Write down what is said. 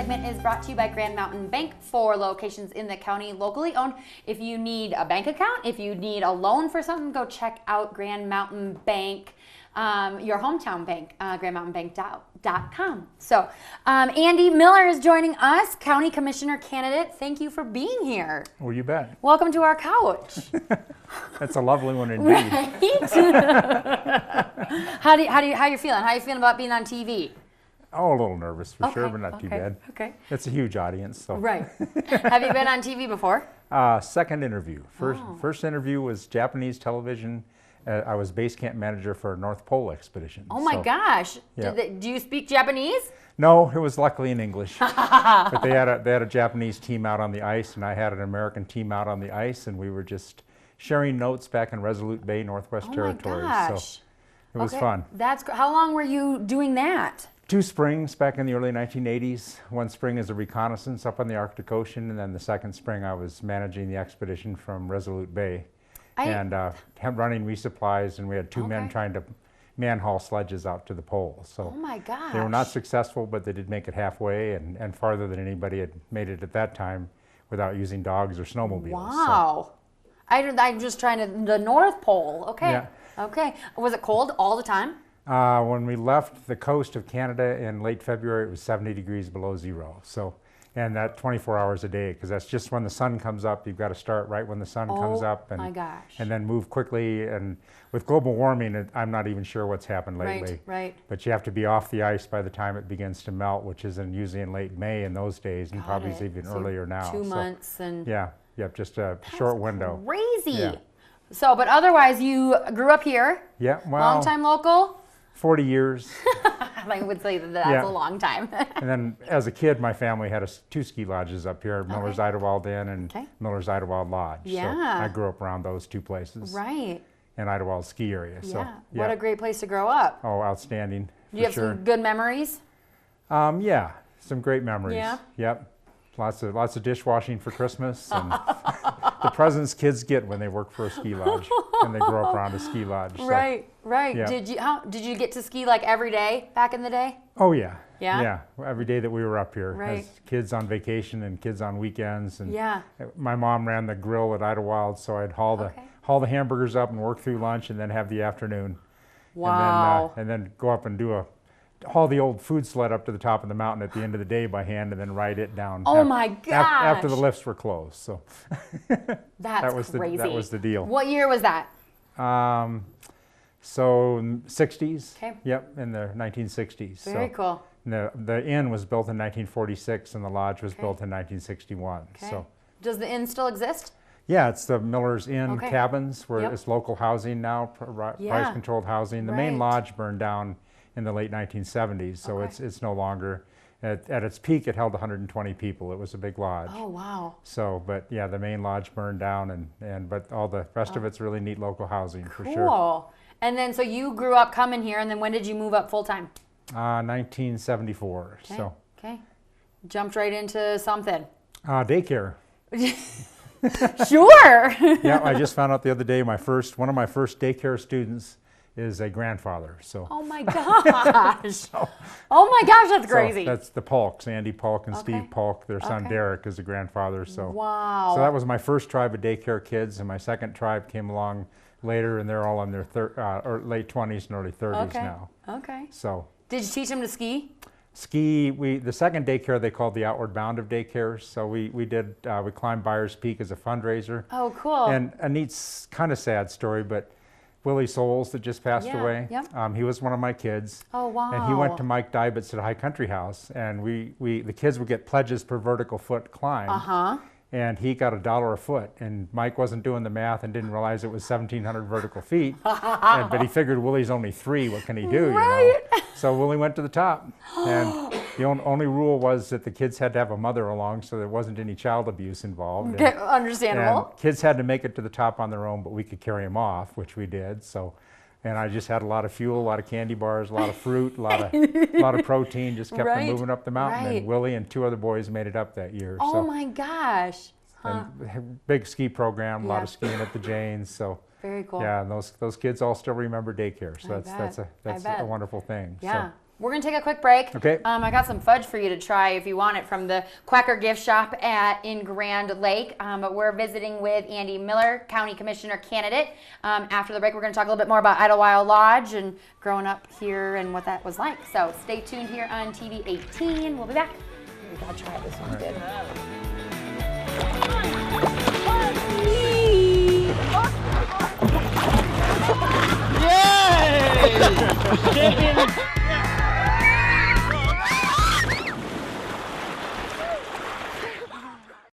segment is brought to you by Grand Mountain Bank, 4 locations in the county, locally owned. If you need a bank account, if you need a loan for something, go check out Grand Mountain Bank, your hometown bank, grandmountainbank.com. So, Andy Miller is joining us, County Commissioner candidate. Thank you for being here. Well, you bet. Welcome to our couch. That's a lovely one indeed. Right? How you feeling? How you feeling about being on TV? Oh, a little nervous for sure, but not too bad. Okay. It's a huge audience, so. Right. Have you been on TV before? Second interview. First interview was Japanese television. I was base camp manager for a North Pole expedition. Oh my gosh! Yeah. Do you speak Japanese? No, it was luckily in English. But they had a Japanese team out on the ice, and I had an American team out on the ice, and we were just sharing notes back in Resolute Bay, Northwest Territories. Oh my gosh! So it was fun. How long were you doing that? 2 springs back in the early 1980s. One spring as a reconnaissance up on the Arctic Ocean, and then the second spring I was managing the expedition from Resolute Bay and running resupplies, and we had 2 men trying to man-haul sledges out to the pole. So oh my gosh! they were not successful, but they did make it halfway and farther than anybody had made it at that time without using dogs or snowmobiles. Wow! So. I'm just trying the North Pole. Okay. Yeah. Okay. Was it cold all the time? When we left the coast of Canada in late February, it was 70 degrees below zero. So, and that 24 hours a day, because that's just when the sun comes up. You've got to start right when the sun comes up, and my gosh! And then move quickly. And with global warming, I'm not even sure what's happened lately. Right. But you have to be off the ice by the time it begins to melt, which is usually in late May in those days, and probably even earlier now. 2 months and yeah, just a short window. Crazy. Yeah. So, but otherwise, you grew up here. Yeah. Well, long time local. 40 years. I would say that's a long time. And then as a kid, my family had 2 ski lodges up here, Miller's Idlewild Inn and Miller's Idlewild Lodge. Yeah. So I grew up around those 2 places. Right. And Idlewild ski area. Yeah. So, What a great place to grow up. Oh, outstanding. Do you have some good memories? Yeah, some great memories. Yeah. Yep. Lots of dishwashing for Christmas and the presents kids get when they work for a ski lodge and they grow up around a ski lodge. So, right. Yeah. Did you get to ski like every day back in the day? Oh yeah. Yeah? Yeah. Every day that we were up here. Right. As kids on vacation and kids on weekends. And yeah. My mom ran the grill at Idlewild, so I'd haul the hamburgers up and work through lunch and then have the afternoon. Wow. And then go up and haul the old food sled up to the top of the mountain at the end of the day by hand and then ride it down. Oh my gosh. After the lifts were closed. So that's crazy. That was the deal. What year was that? So 60s. Okay. Yep, in the 1960s. Very cool. The inn was built in 1946 and the lodge was built in 1961. Okay. So does the inn still exist? yeah, it's the Miller's Inn cabins where it's local housing now, price controlled housing. The main lodge burned down in the late 1970s, so it's no longer. At its peak, it held 120 people. It was a big lodge. Oh wow! So, but yeah, the main lodge burned down, but all the rest of it's really neat local housing for sure. Cool. And then, so you grew up coming here, and then when did you move up full time? 1974. Okay. So. Okay. Jumped right into something. Daycare. Sure. Yeah, I just found out the other day one of my first daycare students is a grandfather. So. Oh my gosh. Oh my gosh, that's crazy. So that's the Polks, Andy Polk and Steve Polk. Their son Derek is a grandfather. So. Wow. So that was my first tribe of daycare kids, and my second tribe came along later, and they're all in their late 20s and early 30s now. Okay. So. Did you teach them to ski? Ski. The second daycare they called the Outward Bound of daycares. So we climbed Byers Peak as a fundraiser. Oh, cool. And a neat, kind of sad story, but Willie Souls that just passed away. Yep. He was one of my kids. Oh wow. And he went to Mike Dybitz at High Country House, and the kids would get pledges per vertical foot climb. And he got $1 a foot, and Mike wasn't doing the math and didn't realize it was 1,700 vertical feet. But he figured Willie's only 3. What can he do? Right. You know? So Willie went to the top, and the only rule was that the kids had to have a mother along, so there wasn't any child abuse involved. Okay, understandable. And kids had to make it to the top on their own, but we could carry them off, which we did. So. And I just had a lot of fuel, a lot of candy bars, a lot of fruit, a lot of protein, just kept them moving up the mountain. And Willie and 2 other boys made it up that year. Oh my gosh. And big ski program, a lot of skiing at the Janes. So very cool. Yeah, and those kids all still remember daycare. So that's a wonderful thing. Yeah. So. We're going to take a quick break. Okay. I got some fudge for you to try if you want it from the Quacker Gift Shop in Grand Lake. But we're visiting with Andy Miller, County Commissioner candidate. After the break, we're going to talk a little bit more about Idlewild Lodge and growing up here and what that was like. So stay tuned here on TV 18. We'll be back. We got to try it. This one's good. Yay! Champion